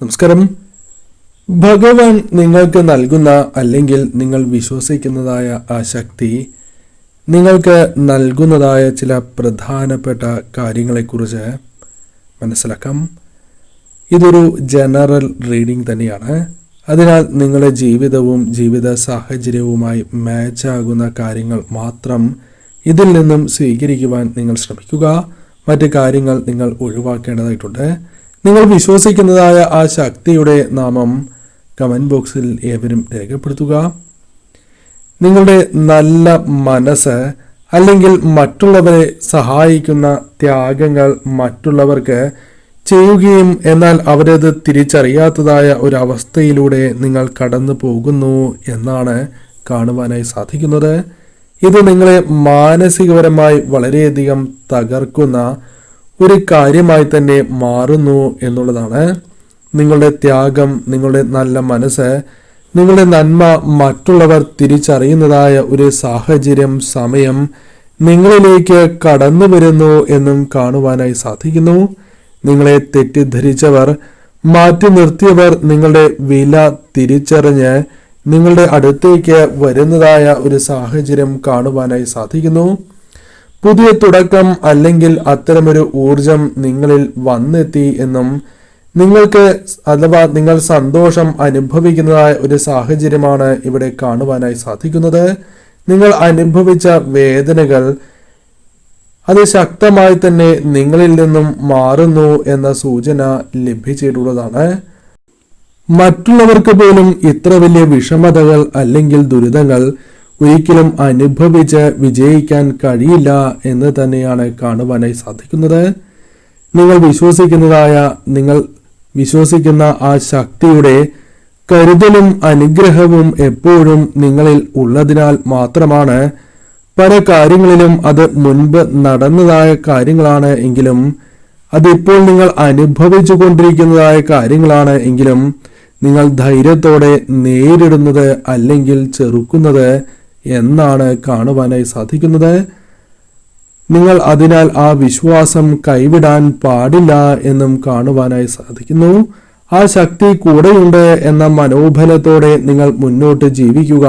നമസ്കാരം. ഭഗവാൻ നിങ്ങൾക്ക് നൽകുന്ന അല്ലെങ്കിൽ നിങ്ങൾ വിശ്വസിക്കുന്നതായ ആ ശക്തി നിങ്ങൾക്ക് നൽകുന്നതായ ചില പ്രധാനപ്പെട്ട കാര്യങ്ങളെക്കുറിച്ച് മനസ്സിലാക്കാം. ഇതൊരു ജനറൽ റീഡിംഗ് തന്നെയാണ്. അതിനാൽ നിങ്ങളുടെ ജീവിതവും ജീവിത സാഹചര്യവുമായി മാച്ചാകുന്ന കാര്യങ്ങൾ മാത്രം ഇതിൽ നിന്നും സ്വീകരിക്കുവാൻ നിങ്ങൾ ശ്രമിക്കുക. മറ്റ് കാര്യങ്ങൾ നിങ്ങൾ ഒഴിവാക്കേണ്ടതായിട്ടുണ്ട്. നിങ്ങൾ വിശ്വസിക്കുന്നതായ ആ ശക്തിയുടെ നാമം കമൻറ്റ് ബോക്സിൽ ഏവരും രേഖപ്പെടുത്തുക. നിങ്ങളുടെ നല്ല മനസ്സ് അല്ലെങ്കിൽ മറ്റുള്ളവരെ സഹായിക്കുന്ന ത്യാഗങ്ങൾ മറ്റുള്ളവർക്ക് ചെയ്യുകയും എന്നാൽ അവരത് തിരിച്ചറിയാത്തതായ ഒരവസ്ഥയിലൂടെ നിങ്ങൾ കടന്നു പോകുന്നു എന്നാണ് കാണുവാനായി സാധിക്കുന്നത്. ഇത് നിങ്ങളെ മാനസികപരമായി വളരെയധികം തകർക്കുന്ന ഒരു കാര്യമായി തന്നെ മാറുന്നു എന്നുള്ളതാണ്. നിങ്ങളുടെ ത്യാഗം, നിങ്ങളുടെ നല്ല മനസ്സ്, നിങ്ങളുടെ നന്മ മറ്റുള്ളവർ തിരിച്ചറിയുന്നതായ ഒരു സാഹചര്യം, സമയം നിങ്ങളിലേക്ക് കടന്നു വരുന്നു എന്നും കാണുവാനായി സാധിക്കുന്നു. നിങ്ങളെ തെറ്റിദ്ധരിച്ചവർ, മാറ്റി നിർത്തിയവർ നിങ്ങളുടെ വില തിരിച്ചറിഞ്ഞ് നിങ്ങളുടെ അടുത്തേക്ക് വരുന്നതായ ഒരു സാഹചര്യം കാണുവാനായി സാധിക്കുന്നു. പുതിയ തുടക്കം അല്ലെങ്കിൽ അത്തരമൊരു ഊർജം നിങ്ങളിൽ വന്നെത്തി എന്നും നിങ്ങൾക്ക് അഥവാ നിങ്ങൾ സന്തോഷം അനുഭവിക്കുന്നതായ ഒരു സാഹചര്യമാണ് ഇവിടെ കാണുവാനായി സാധിക്കുന്നത്. നിങ്ങൾ അനുഭവിച്ച വേദനകൾ അത് ശക്തമായി തന്നെ നിങ്ങളിൽ നിന്നും മാറുന്നു എന്ന സൂചന ലഭിച്ചിട്ടുള്ളതാണ്. മറ്റുള്ളവർക്ക് പോലും ഇത്ര വലിയ വിഷമതകൾ അല്ലെങ്കിൽ ദുരിതങ്ങൾ ഒരിക്കലും അനുഭവിച്ച് വിജയിക്കാൻ കഴിയില്ല എന്ന് തന്നെയാണ് കാണുവാനായി സാധിക്കുന്നത്. നിങ്ങൾ വിശ്വസിക്കുന്ന ആ ശക്തിയുടെ കരുതലും അനുഗ്രഹവും എപ്പോഴും നിങ്ങളിൽ ഉള്ളതിനാൽ മാത്രമാണ് പല കാര്യങ്ങളിലും അത് മുൻപ് നടന്നതായ കാര്യങ്ങളാണ് എങ്കിലും അതിപ്പോൾ നിങ്ങൾ അനുഭവിച്ചു കൊണ്ടിരിക്കുന്നതായ കാര്യങ്ങളാണ് എങ്കിലും നിങ്ങൾ ധൈര്യത്തോടെ നേരിടുന്നത് അല്ലെങ്കിൽ ചെറുക്കുന്നത് എന്നാണ് കാണുവാനായി സാധിക്കുന്നത്. നിങ്ങൾ അതിനാൽ ആ വിശ്വാസം കൈവിടാൻ പാടില്ല എന്നും കാണുവാനായി സാധിക്കുന്നു. ആ ശക്തി കൂടെയുണ്ട് എന്ന മനോബലത്തോടെ നിങ്ങൾ മുന്നോട്ട് ജീവിക്കുക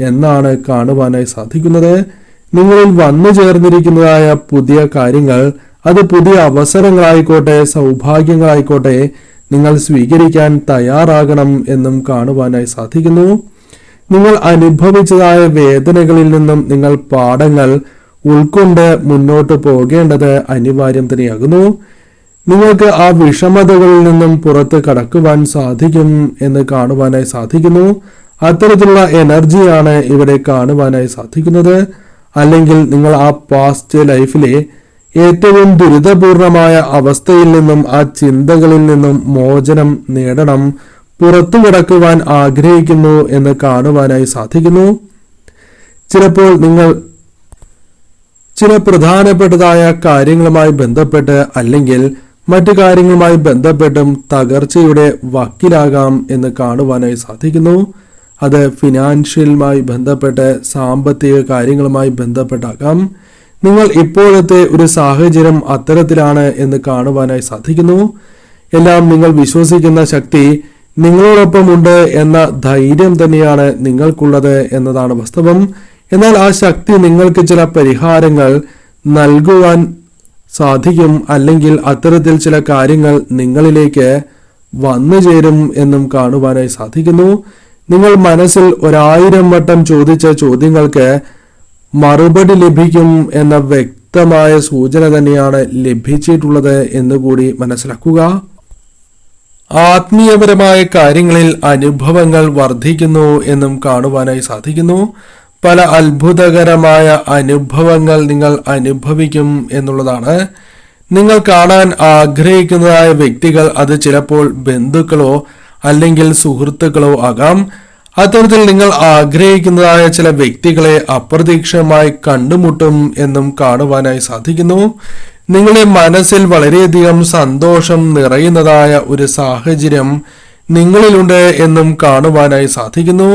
എന്നാണ് കാണുവാനായി സാധിക്കുന്നത്. നിങ്ങളിൽ വന്നു ചേർന്നിരിക്കുന്നതായ പുതിയ കാര്യങ്ങൾ, അത് പുതിയ അവസരങ്ങളായിക്കോട്ടെ, സൗഭാഗ്യങ്ങളായിക്കോട്ടെ, നിങ്ങൾ സ്വീകരിക്കാൻ തയ്യാറാകണം എന്നും കാണുവാനായി സാധിക്കുന്നു. നിങ്ങൾ അനുഭവിച്ചതായ വേദനകളിൽ നിന്നും നിങ്ങൾ പാഠങ്ങൾ ഉൾക്കൊണ്ട് മുന്നോട്ട് പോകേണ്ടത് അനിവാര്യം തന്നെയാകുന്നു. നിങ്ങൾക്ക് ആ വിഷമതകളിൽ നിന്നും പുറത്ത് കടക്കുവാൻ സാധിക്കും എന്ന് കാണുവാനായി സാധിക്കുന്നു. അത്തരത്തിലുള്ള എനർജിയാണ് ഇവിടെ കാണുവാനായി സാധിക്കുന്നത്. അല്ലെങ്കിൽ നിങ്ങൾ ആ പാസ്റ്റ് ലൈഫിലെ ഏറ്റവും ദുരിതപൂർണമായ അവസ്ഥയിൽ നിന്നും ആ ചിന്തകളിൽ നിന്നും മോചനം നേടണം, പുറത്തു കിടക്കുവാൻ ആഗ്രഹിക്കുന്നു എന്ന് കാണുവാനായി സാധിക്കുന്നു. ചിലപ്പോൾ നിങ്ങൾ ചില പ്രധാനപ്പെട്ടതായ കാര്യങ്ങളുമായി ബന്ധപ്പെട്ട് അല്ലെങ്കിൽ മറ്റു കാര്യങ്ങളുമായി ബന്ധപ്പെട്ടും തകർച്ചയുടെ വക്കിലാകാം എന്ന് കാണുവാനായി സാധിക്കുന്നു. അത് ഫിനാൻഷ്യലുമായി ബന്ധപ്പെട്ട് സാമ്പത്തിക കാര്യങ്ങളുമായി ബന്ധപ്പെട്ടാകാം. നിങ്ങൾ ഇപ്പോഴത്തെ ഒരു സാഹചര്യം അത്തരത്തിലാണ് എന്ന് കാണുവാനായി സാധിക്കുന്നു. എല്ലാം നിങ്ങൾ വിശ്വസിക്കുന്ന ശക്തി നിങ്ങളോടൊപ്പമുണ്ട് എന്ന ധൈര്യം തന്നെയാണ് നിങ്ങൾക്കുള്ളത് എന്നതാണ് വാസ്തവം. എന്നാൽ ആ ശക്തി നിങ്ങൾക്ക് ചില പരിഹാരങ്ങൾ നൽകുവാൻ സാധിക്കും, അല്ലെങ്കിൽ അത്തരത്തിൽ ചില കാര്യങ്ങൾ നിങ്ങളിലേക്ക് വന്നു ചേരും എന്നും കാണുവാനായി സാധിക്കുന്നു. നിങ്ങൾ മനസ്സിൽ 1000 വട്ടം ചോദിച്ച ചോദ്യങ്ങൾക്ക് മറുപടി ലഭിക്കും എന്ന വ്യക്തമായ സൂചന തന്നെയാണ് ലഭിച്ചിട്ടുള്ളത് എന്നുകൂടി മനസ്സിലാക്കുക. ആത്മീയപരമായ കാര്യങ്ങളിൽ അനുഭവങ്ങൾ വർദ്ധിക്കുന്നു എന്നും കാണുവാനായി സാധിക്കുന്നു. പല അത്ഭുതകരമായ അനുഭവങ്ങൾ നിങ്ങൾ അനുഭവിക്കും എന്നുള്ളതാണ്. നിങ്ങൾ കാണാൻ ആഗ്രഹിക്കുന്നതായ വ്യക്തികൾ, അത് ചിലപ്പോൾ ബന്ധുക്കളോ അല്ലെങ്കിൽ സുഹൃത്തുക്കളോ ആകാം. അത്തരത്തിൽ നിങ്ങൾ ആഗ്രഹിക്കുന്നതായ ചില വ്യക്തികളെ അപ്രതീക്ഷിതമായി കണ്ടുമുട്ടും എന്നും കാണുവാനായി സാധിക്കുന്നു. നിങ്ങളുടെ മനസ്സിൽ വളരെയധികം സന്തോഷം നിറയുന്നതായ ഒരു സാഹചര്യം നിങ്ങളിലുണ്ട് എന്നും കാണുവാനായി സാധിക്കുന്നു.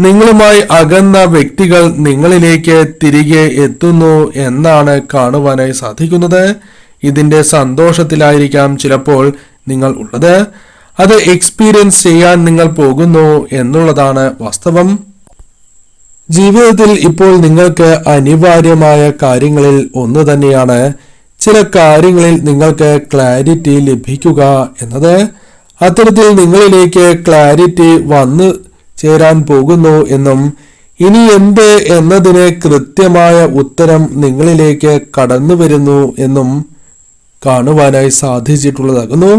നിങ്ങളുമായി അകന്ന വ്യക്തികൾ നിങ്ങളിലേക്ക് തിരികെ എത്തുന്നു എന്നാണ് കാണുവാനായി സാധിക്കുന്നത്. ഇതിന്റെ സന്തോഷത്തിലായിരിക്കാം ചിലപ്പോൾ നിങ്ങൾ ഉള്ളത്. അത് എക്സ്പീരിയൻസ് ചെയ്യാൻ നിങ്ങൾ പോകുന്നു എന്നുള്ളതാണ് വാസ്തവം. ജീവിതത്തിൽ ഇപ്പോൾ നിങ്ങൾക്ക് അനിവാര്യമായ കാര്യങ്ങളിൽ ഒന്ന് തന്നെയാണ് ചില കാര്യങ്ങളിൽ നിങ്ങൾക്ക് ക്ലാരിറ്റി ലഭിക്കുക എന്നത്. അത്തരത്തിൽ നിങ്ങളിലേക്ക് ക്ലാരിറ്റി വന്നു ചേരാൻ പോകുന്നു എന്നും ഇനി എന്ത് എന്നതിന് കൃത്യമായ ഉത്തരം നിങ്ങളിലേക്ക് കടന്നു വരുന്നു എന്നും കാണുവാനായി സാധിച്ചിട്ടുള്ളതാകുന്നു.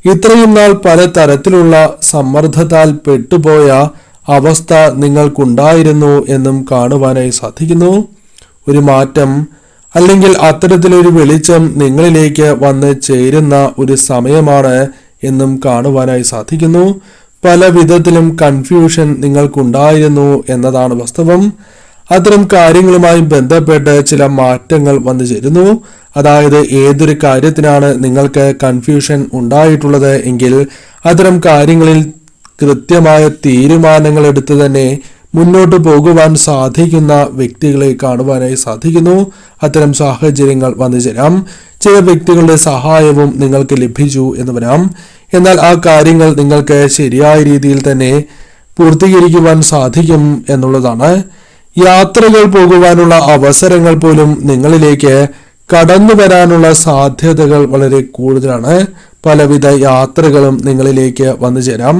ഇത്രയും നാൾ പലതരത്തിലുള്ള സമ്മർദ്ദത്താൽ പെട്ടുപോയ അവസ്ഥ നിങ്ങൾക്കുണ്ടായിരുന്നു എന്നും കാണുവാനായി സാധിക്കുന്നു. ഒരു മാറ്റം അല്ലെങ്കിൽ അത്തരത്തിലൊരു വെളിച്ചം നിങ്ങളിലേക്ക് വന്ന് ചേരുന്ന ഒരു സമയമാണ് എന്നും കാണുവാനായി സാധിക്കുന്നു. പല വിധത്തിലും കൺഫ്യൂഷൻ നിങ്ങൾക്കുണ്ടായിരുന്നു എന്നതാണ് വാസ്തവം. അത്തരം കാര്യങ്ങളുമായി ബന്ധപ്പെട്ട് ചില മാറ്റങ്ങൾ വന്നു ചേരുന്നു. അതായത് ഏതൊരു കാര്യത്തിനാണ് നിങ്ങൾക്ക് കൺഫ്യൂഷൻ ഉണ്ടായിട്ടുള്ളത് എങ്കിൽ അത്തരം കാര്യങ്ങളിൽ കൃത്യമായ തീരുമാനങ്ങൾ എടുത്ത് തന്നെ മുന്നോട്ട് പോകുവാൻ സാധിക്കുന്ന വ്യക്തികളെ കാണുവാനായി സാധിക്കുന്നു. അത്തരം സാഹചര്യങ്ങൾ വന്നു ചേരാം. ചില വ്യക്തികളുടെ സഹായവും നിങ്ങൾക്ക് ലഭിച്ചു എന്ന് വരാം. എന്നാൽ ആ കാര്യങ്ങൾ നിങ്ങൾക്ക് ശരിയായ രീതിയിൽ തന്നെ പൂർത്തീകരിക്കുവാൻ സാധിക്കും എന്നുള്ളതാണ്. യാത്രകൾ പോകുവാനുള്ള അവസരങ്ങൾ പോലും നിങ്ങളിലേക്ക് കടന്നു വരാനുള്ള സാധ്യതകൾ വളരെ കൂടുതലാണ്. പലവിധ യാത്രകളും നിങ്ങളിലേക്ക് വന്നു ചേരാം.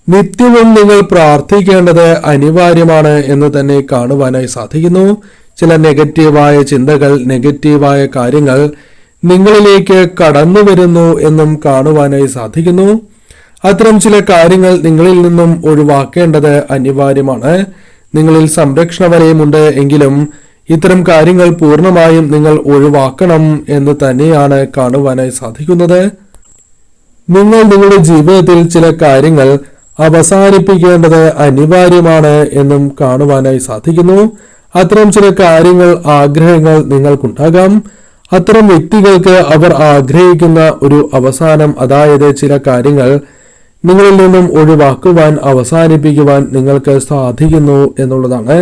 നിത്യവും നിങ്ങൾ പ്രാർത്ഥിക്കേണ്ടത് അനിവാര്യമാണ് എന്ന് തന്നെ കാണുവാനായി സാധിക്കുന്നു. ചില നെഗറ്റീവായ ചിന്തകൾ, നെഗറ്റീവായ കാര്യങ്ങൾ നിങ്ങളിലേക്ക് കടന്നു വരുന്നു എന്നും കാണുവാനായി സാധിക്കുന്നു. അത്തരം ചില കാര്യങ്ങൾ നിങ്ങളിൽ നിന്നും ഒഴിവാക്കേണ്ടത് അനിവാര്യമാണ്. നിങ്ങളിൽ സംരക്ഷണ വലയമുണ്ട് എങ്കിലും ഇത്തരം കാര്യങ്ങൾ പൂർണ്ണമായും നിങ്ങൾ ഒഴിവാക്കണം എന്ന് തന്നെയാണ് കാണുവാനായി സാധിക്കുന്നത്. നിങ്ങൾ നിങ്ങളുടെ ജീവിതത്തിൽ ചില കാര്യങ്ങൾ അവസാനിപ്പിക്കേണ്ടത് അനിവാര്യമാണ് എന്നും കാണുവാനായി സാധിക്കുന്നു. അത്തരം ചില കാര്യങ്ങൾ, ആഗ്രഹങ്ങൾ നിങ്ങൾക്കുണ്ടാകാം. അത്തരം വ്യക്തികൾക്ക് അവർ ആഗ്രഹിക്കുന്ന ഒരു അവസാനം, അതായത് ചില കാര്യങ്ങൾ നിങ്ങളിൽ നിന്നും ഒഴിവാക്കുവാൻ, അവസാനിപ്പിക്കുവാൻ നിങ്ങൾക്ക് സാധിക്കുന്നു എന്നുള്ളതാണ്.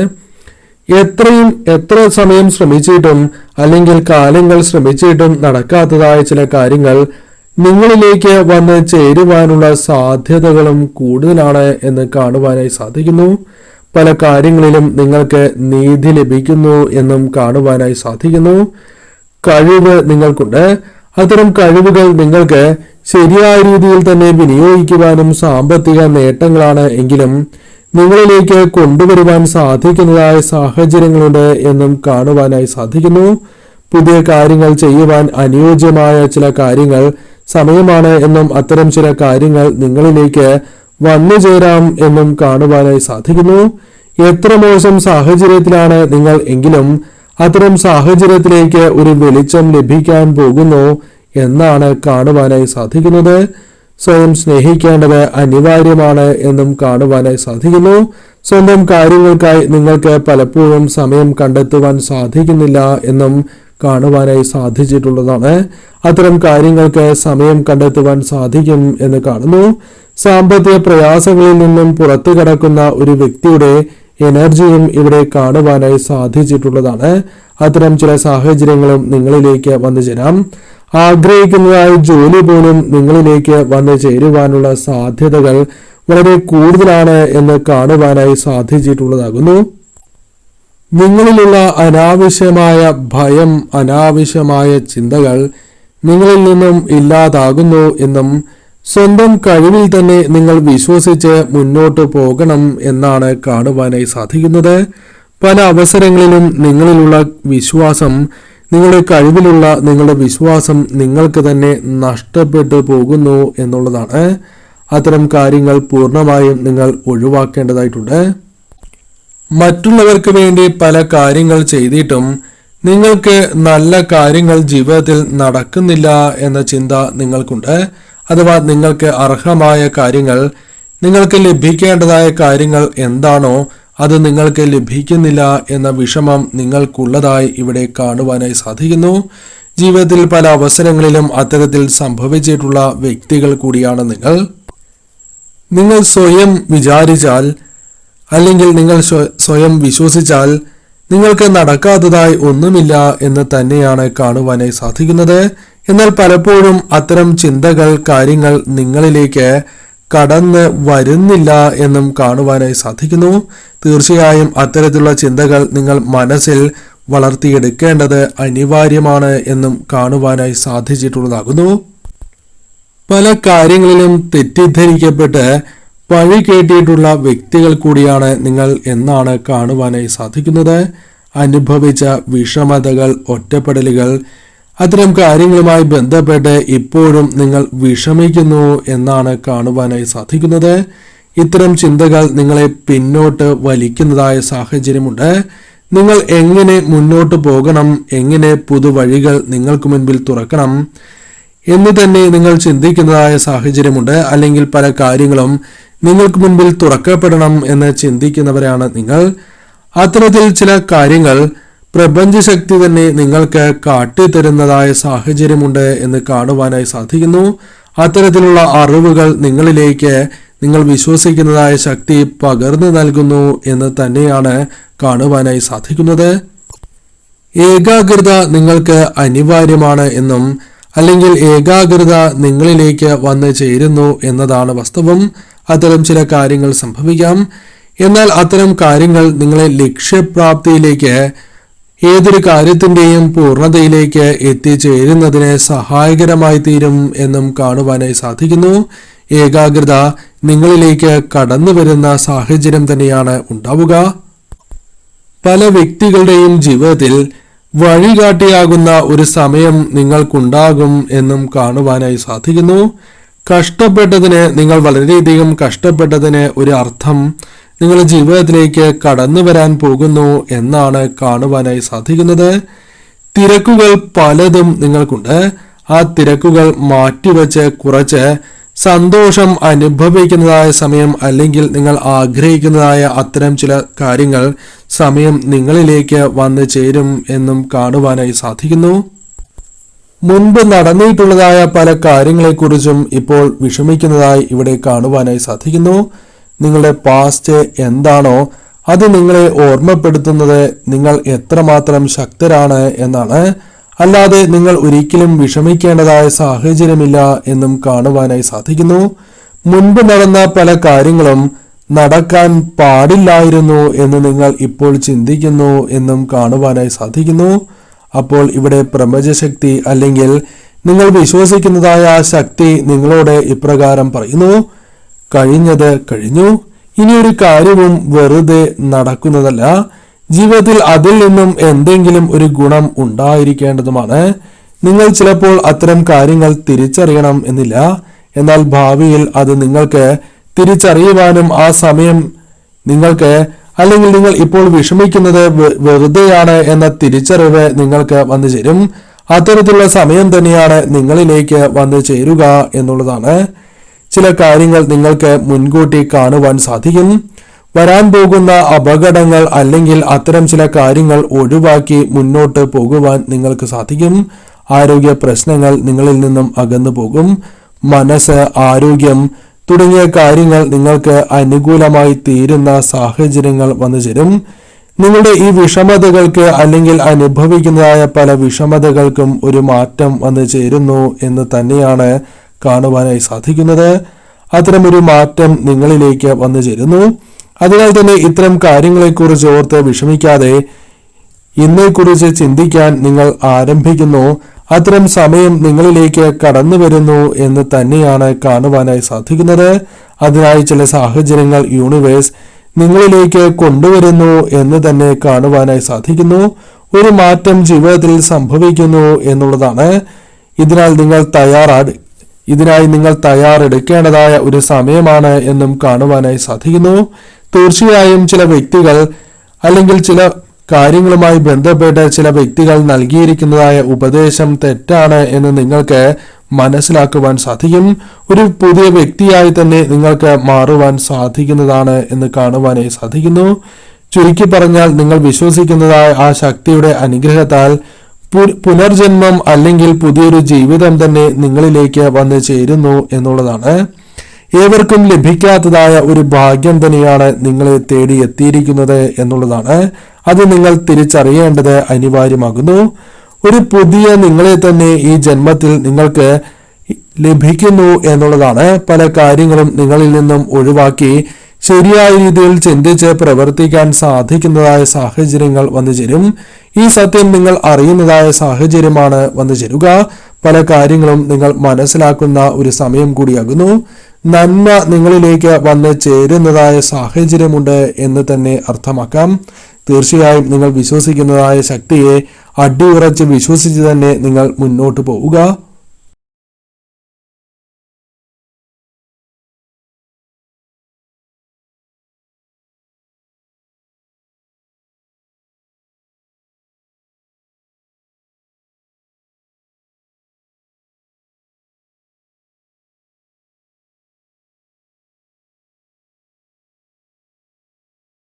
എത്ര സമയം ശ്രമിച്ചിട്ടും അല്ലെങ്കിൽ കാലങ്ങൾ ശ്രമിച്ചിട്ടും നടക്കാത്തതായ ചില കാര്യങ്ങൾ നിങ്ങളിലേക്ക് വന്ന് ചേരുവാനുള്ള സാധ്യതകളും കൂടുതലാണ് എന്ന് കാണുവാനായി സാധിക്കുന്നു. പല കാര്യങ്ങളിലും നിങ്ങൾക്ക് നീതി ലഭിക്കുന്നു എന്നും കാണുവാനായി സാധിക്കുന്നു. കഴിവ് നിങ്ങൾക്കുണ്ട്. അത്തരം കഴിവുകൾ നിങ്ങൾക്ക് ശരിയായ രീതിയിൽ തന്നെ വിനിയോഗിക്കുവാനും സാമ്പത്തിക നേട്ടങ്ങളാണ് എങ്കിലും നിങ്ങളിലേക്ക് കൊണ്ടുവരുവാൻ സാധിക്കുന്നതായ സാഹചര്യങ്ങളുണ്ട് എന്നും കാണുവാനായി സാധിക്കുന്നു. പുതിയ കാര്യങ്ങൾ ചെയ്യുവാൻ അനുയോജ്യമായ ചില കാര്യങ്ങൾ സമയമാണ് എന്നും അത്തരം ചില കാര്യങ്ങൾ നിങ്ങളിലേക്ക് വന്നു ചേരാം എന്നും കാണുവാനായി സാധിക്കുന്നു. എത്ര മോശം സാഹചര്യത്തിലാണ് നിങ്ങൾ എങ്കിലും അത്തരം സാഹചര്യത്തിലേക്ക് ഒരു വെളിച്ചം ലഭിക്കാൻ പോകുന്നു എന്നാണ് കാണുവാനായി സാധിക്കുന്നത്. സ്വയം സ്നേഹിക്കേണ്ടത് അനിവാര്യമാണ് എന്നും കാണുവാനായി സാധിക്കുന്നു. സ്വന്തം കാര്യങ്ങൾക്കായി നിങ്ങൾക്ക് പലപ്പോഴും സമയം കണ്ടെത്തുവാൻ സാധിക്കുന്നില്ല എന്നും കാണുവാനായി സാധിച്ചിട്ടുള്ളതാണ്. അത്തരം കാര്യങ്ങൾക്ക് സമയം കണ്ടെത്തുവാൻ സാധിക്കും എന്ന് കാണുന്നു. സാമ്പത്തിക പ്രയാസങ്ങളിൽ നിന്നും പുറത്തു കടക്കുന്ന ഒരു വ്യക്തിയുടെ എനർജിയും ഇവിടെ കാണുവാനായി സാധിച്ചിട്ടുള്ളതാണ്. അത്തരം ചില സാഹചര്യങ്ങളും നിങ്ങളിലേക്ക് വന്നു ചേരാം. ആഗ്രഹിക്കുന്നതായ ജോലി പോലും നിങ്ങളിലേക്ക് വന്നു ചേരുവാനുള്ള സാധ്യതകൾ വളരെ കൂടുതലാണ് എന്ന് കാണുവാനായി സാധിച്ചിട്ടുള്ളതാകുന്നു. നിങ്ങളിലുള്ള അനാവശ്യമായ ഭയം, അനാവശ്യമായ ചിന്തകൾ നിങ്ങളിൽ നിന്നും ഇല്ലാതാകുന്നു എന്നും സ്വന്തം കഴിവിൽ തന്നെ നിങ്ങൾ വിശ്വസിച്ച് മുന്നോട്ട് പോകണം എന്നാണ് കാണുവാനായി സാധിക്കുന്നത്. പല അവസരങ്ങളിലും നിങ്ങളിലുള്ള വിശ്വാസം, നിങ്ങളുടെ കഴിവിലുള്ള നിങ്ങളുടെ വിശ്വാസം നിങ്ങൾക്ക് തന്നെ നഷ്ടപ്പെട്ടു പോകുന്നു എന്നുള്ളതാണ്. അത്തരം കാര്യങ്ങൾ പൂർണ്ണമായും നിങ്ങൾ ഒഴിവാക്കേണ്ടതായിട്ടുണ്ട്. മറ്റുള്ളവർക്ക് വേണ്ടി പല കാര്യങ്ങൾ ചെയ്തിട്ടും നിങ്ങൾക്ക് നല്ല കാര്യങ്ങൾ ജീവിതത്തിൽ നടക്കുന്നില്ല എന്ന ചിന്ത നിങ്ങൾക്കുണ്ട്. അഥവാ നിങ്ങൾക്ക് അർഹമായ കാര്യങ്ങൾ, നിങ്ങൾക്ക് ലഭിക്കേണ്ടതായ കാര്യങ്ങൾ എന്താണോ അത് നിങ്ങൾക്ക് ലഭിക്കുന്നില്ല എന്ന വിഷമം നിങ്ങൾക്കുള്ളതായി ഇവിടെ കാണുവാനായി സാധിക്കുന്നു. ജീവിതത്തിൽ പല അവസരങ്ങളിലും അത്തരത്തിൽ സംഭവിച്ചിട്ടുള്ള വ്യക്തികൾ കൂടിയാണ് നിങ്ങൾ സ്വയം വിചാരിച്ചാൽ അല്ലെങ്കിൽ നിങ്ങൾ സ്വയം വിശ്വസിച്ചാൽ നിങ്ങൾക്ക് നടക്കാത്തതായി ഒന്നുമില്ല എന്ന് തന്നെയാണ് കാണുവാനായി സാധിക്കുന്നത്. എന്നാൽ പലപ്പോഴും അത്തരം ചിന്തകൾ, കാര്യങ്ങൾ നിങ്ങളിലേക്ക് കടന്ന് വരുന്നില്ല എന്നും കാണുവാനായി സാധിക്കുന്നു. തീർച്ചയായും അത്തരത്തിലുള്ള ചിന്തകൾ നിങ്ങൾ മനസ്സിൽ വളർത്തിയെടുക്കേണ്ടത് അനിവാര്യമാണ് എന്നും കാണുവാനായി സാധിച്ചിട്ടുള്ളതാകുന്നു. പല കാര്യങ്ങളിലും തെറ്റിദ്ധരിക്കപ്പെട്ട് പഴി കേട്ടിട്ടുള്ള വ്യക്തികൾ കൂടിയാണ് നിങ്ങൾ എന്നാണ് കാണുവാനായി സാധിക്കുന്നത്. അനുഭവിച്ച വിഷമതകൾ, ഒറ്റപ്പെടലുകൾ, അത്തരം കാര്യങ്ങളുമായി ബന്ധപ്പെട്ട് ഇപ്പോഴും നിങ്ങൾ വിഷമിക്കുന്നു എന്നാണ് കാണുവാനായി സാധിക്കുന്നത്. ഇത്തരം ചിന്തകൾ നിങ്ങളെ പിന്നോട്ട് വലിക്കുന്നതായ സാഹചര്യമുണ്ട്. നിങ്ങൾ എങ്ങനെ മുന്നോട്ട് പോകണം, എങ്ങനെ പുതുവഴികൾ നിങ്ങൾക്ക് മുൻപിൽ തുറക്കണം എന്ന് തന്നെ നിങ്ങൾ ചിന്തിക്കുന്നതായ സാഹചര്യമുണ്ട്. അല്ലെങ്കിൽ പല കാര്യങ്ങളും നിങ്ങൾക്ക് മുൻപിൽ തുറക്കപ്പെടണം എന്ന് ചിന്തിക്കുന്നവരാണ് നിങ്ങൾ. അത്തരത്തിൽ ചില കാര്യങ്ങൾ പ്രപഞ്ചശക്തി തന്നെ നിങ്ങൾക്ക് കാട്ടിത്തരുന്നതായ സാഹചര്യമുണ്ട് എന്ന് കാണുവാനായി സാധിക്കുന്നു. അത്തരത്തിലുള്ള അറിവുകൾ നിങ്ങളിലേക്ക് നിങ്ങൾ വിശ്വസിക്കുന്നതായ ശക്തി പകർന്നു നൽകുന്നു എന്ന് തന്നെയാണ് കാണുവാനായി സാധിക്കുന്നത്. ഏകാഗ്രത നിങ്ങൾക്ക് അനിവാര്യമാണ് എന്നും, അല്ലെങ്കിൽ ഏകാഗ്രത നിങ്ങളിലേക്ക് വന്ന് ചേരുന്നു എന്നതാണ് വാസ്തവം. അത്തരം ചില കാര്യങ്ങൾ സംഭവിക്കാം. എന്നാൽ അത്തരം കാര്യങ്ങൾ നിങ്ങളെ ലക്ഷ്യപ്രാപ്തിയിലേക്ക്, ഏതൊരു കാര്യത്തിൻ്റെയും പൂർണ്ണതയിലേക്ക് എത്തിച്ചേരുന്നതിന് സഹായകരമായി തീരും എന്നും കാണുവാനായി സാധിക്കുന്നു. ഏകാഗ്രത നിങ്ങളിലേക്ക് കടന്നു വരുന്ന സാഹചര്യം തന്നെയാണ് ഉണ്ടാവുക. പല വ്യക്തികളുടെയും ജീവിതത്തിൽ വഴികാട്ടിയാകുന്ന ഒരു സമയം നിങ്ങൾക്കുണ്ടാകും എന്നും കാണുവാനായി സാധിക്കുന്നു. കഷ്ടപ്പെട്ടതിന്, നിങ്ങൾ വളരെയധികം കഷ്ടപ്പെട്ടതിന് ഒരു അർത്ഥം നിങ്ങളുടെ ജീവിതത്തിലേക്ക് കടന്നു വരാൻ പോകുന്നു എന്നാണ് കാണുവാനായി സാധിക്കുന്നത്. തിരക്കുകൾ പലതും നിങ്ങൾക്കുണ്ട്. ആ തിരക്കുകൾ മാറ്റിവെച്ച് കുറച്ച് സന്തോഷം അനുഭവിക്കുന്നതായ സമയം, അല്ലെങ്കിൽ നിങ്ങൾ ആഗ്രഹിക്കുന്നതായ അത്തരം ചില കാര്യങ്ങൾ, സമയം നിങ്ങളിലേക്ക് വന്നു ചേരും എന്നും കാണുവാനായി സാധിക്കുന്നു. മുൻപ് നടന്നിട്ടുള്ളതായ പല കാര്യങ്ങളെക്കുറിച്ചും ഇപ്പോൾ വിഷമിക്കുന്നതായി ഇവിടെ കാണുവാനായി സാധിക്കുന്നു. നിങ്ങളുടെ പാസ്റ്റ് എന്താണോ അത് നിങ്ങളെ ഓർമ്മപ്പെടുത്തുന്നത് നിങ്ങൾ എത്രമാത്രം ശക്തരാണ് എന്നാണ്. അല്ലാതെ നിങ്ങൾ ഒരിക്കലും വിഷമിക്കേണ്ടതായ സാഹചര്യമില്ല എന്നും കാണുവാനായി സാധിക്കുന്നു. മുൻപ് നടന്ന പല കാര്യങ്ങളും നടക്കാൻ പാടില്ലായിരുന്നു എന്ന് നിങ്ങൾ ഇപ്പോൾ ചിന്തിക്കുന്നു എന്നും കാണുവാനായി സാധിക്കുന്നു. അപ്പോൾ ഇവിടെ പ്രപഞ്ചശക്തി, അല്ലെങ്കിൽ നിങ്ങൾ വിശ്വസിക്കുന്നതായ ആ ശക്തി നിങ്ങളോട് ഇപ്രകാരം പറയുന്നു: കഴിഞ്ഞത് കഴിഞ്ഞു, ഇനിയൊരു കാര്യവും വെറുതെ നടക്കുന്നതല്ല. ജീവിതത്തിൽ അതിൽ നിന്നും എന്തെങ്കിലും ഒരു ഗുണം ഉണ്ടായിരിക്കേണ്ടതുമാണ്. നിങ്ങൾ ചിലപ്പോൾ അത്തരം കാര്യങ്ങൾ തിരിച്ചറിയണം എന്നില്ല. എന്നാൽ ഭാവിയിൽ അത് നിങ്ങൾക്ക് തിരിച്ചറിയുവാനും ആ സമയം നിങ്ങൾക്ക്, അല്ലെങ്കിൽ നിങ്ങൾ ഇപ്പോൾ വിഷമിക്കുന്നത് വെറുതെയാണ് എന്ന തിരിച്ചറിവ് നിങ്ങൾക്ക് വന്നു ചേരും. അത്തരത്തിലുള്ള സമയം തന്നെയാണ് നിങ്ങളിലേക്ക് വന്നു ചേരുക എന്നുള്ളതാണ്. ചില കാര്യങ്ങൾ നിങ്ങൾക്ക് മുൻകൂട്ടി കാണുവാൻ സാധിക്കും. വരാൻ പോകുന്ന അപകടങ്ങൾ, അല്ലെങ്കിൽ അത്തരം ചില കാര്യങ്ങൾ ഒഴിവാക്കി മുന്നോട്ട് പോകുവാൻ നിങ്ങൾക്ക് സാധിക്കും. ആരോഗ്യ പ്രശ്നങ്ങൾ നിങ്ങളിൽ നിന്നും അകന്നു പോകും. മനസ്സ്, ആരോഗ്യം തുടങ്ങിയ കാര്യങ്ങൾ നിങ്ങൾക്ക് അനുകൂലമായി തീരുന്ന സാഹചര്യങ്ങൾ വന്നു ചേരും. നിങ്ങളുടെ ഈ വിഷമതകൾക്ക്, അല്ലെങ്കിൽ അനുഭവിക്കുന്നതായ പല വിഷമതകൾക്കും ഒരു മാറ്റം വന്നു ചേരുന്നു എന്ന് തന്നെയാണ് കാണുവാനായി സാധിക്കുന്നത്. അത്തരമൊരു മാറ്റം നിങ്ങളിലേക്ക് വന്നു ചേരുന്നു. അതിനാൽ തന്നെ ഇത്തരം കാര്യങ്ങളെക്കുറിച്ച് ഓർത്ത് വിഷമിക്കാതെ ഇന്നേക്കുറിച്ച് ചിന്തിക്കാൻ നിങ്ങൾ ആരംഭിക്കുന്നു. അത്തരം സമയം നിങ്ങളിലേക്ക് കടന്നു വരുന്നു എന്ന് തന്നെയാണ് കാണുവാനായി സാധിക്കുന്നത്. അതിനായി ചില സാഹചര്യങ്ങൾ യൂണിവേഴ്സ് നിങ്ങളിലേക്ക് കൊണ്ടുവരുന്നു എന്ന് തന്നെ കാണുവാനായി സാധിക്കുന്നു. ഒരു മാറ്റം ജീവിതത്തിൽ സംഭവിക്കുന്നു എന്നുള്ളതാണ്. ഇതിനായി നിങ്ങൾ തയ്യാറെടുക്കേണ്ടതായ ഒരു സമയമാണ് എന്നും കാണുവാനായി സാധിക്കുന്നു. തീർച്ചയായും ചില വ്യക്തികൾ, അല്ലെങ്കിൽ ചില കാര്യങ്ങളുമായി ബന്ധപ്പെട്ട് ചില വ്യക്തികൾ നൽകിയിരിക്കുന്നതായ ഉപദേശം തെറ്റാണ് എന്ന് നിങ്ങൾക്ക് മനസ്സിലാക്കുവാൻ സാധിക്കും. ഒരു പുതിയ വ്യക്തിയായി തന്നെ നിങ്ങൾക്ക് മാറുവാൻ സാധിക്കുന്നതാണ് എന്ന് കാണുവാനായി സാധിക്കുന്നു. ചുരുക്കി പറഞ്ഞാൽ, നിങ്ങൾ വിശ്വസിക്കുന്നതായ ആ ശക്തിയുടെ അനുഗ്രഹത്താൽ പുനർജന്മം, അല്ലെങ്കിൽ പുതിയൊരു ജീവിതം തന്നെ നിങ്ങളിലേക്ക് വന്നു ചേരുന്നു എന്നുള്ളതാണ്. ഏവർക്കും ലഭിക്കാത്തതായ ഒരു ഭാഗ്യം തന്നെയാണ് നിങ്ങളെ തേടി എത്തിയിരിക്കുന്നത് എന്നുള്ളതാണ്. അത് നിങ്ങൾ തിരിച്ചറിയേണ്ടത് അനിവാര്യമാകുന്നു. ഒരു പുതിയ നിങ്ങളെ തന്നെ ഈ ജന്മത്തിൽ നിങ്ങൾക്ക് ലഭിക്കുന്നു എന്നുള്ളതാണ്. പല കാര്യങ്ങളും നിങ്ങളിൽ നിന്നും ഒഴിവാക്കി ശരിയായ രീതിയിൽ ചിന്തിച്ച് പ്രവർത്തിക്കാൻ സാധിക്കുന്നതായ സാഹചര്യങ്ങൾ വന്നു ചേരും. ഈ സത്യം നിങ്ങൾ അറിയുന്നതായ സാഹചര്യമാണ് വന്നു ചേരുക. പല കാര്യങ്ങളും നിങ്ങൾ മനസ്സിലാക്കുന്ന ഒരു സമയം കൂടിയാകുന്നു. നന്മ നിങ്ങളിലേക്ക് വന്ന് ചേരുന്നതായ സാഹചര്യമുണ്ട് എന്ന് തന്നെ അർത്ഥമാക്കാം. തീർച്ചയായും നിങ്ങൾ വിശ്വസിക്കുന്നതായ ശക്തിയെ അടിയുറച്ച് വിശ്വസിച്ച് തന്നെ നിങ്ങൾ മുന്നോട്ട് പോവുക.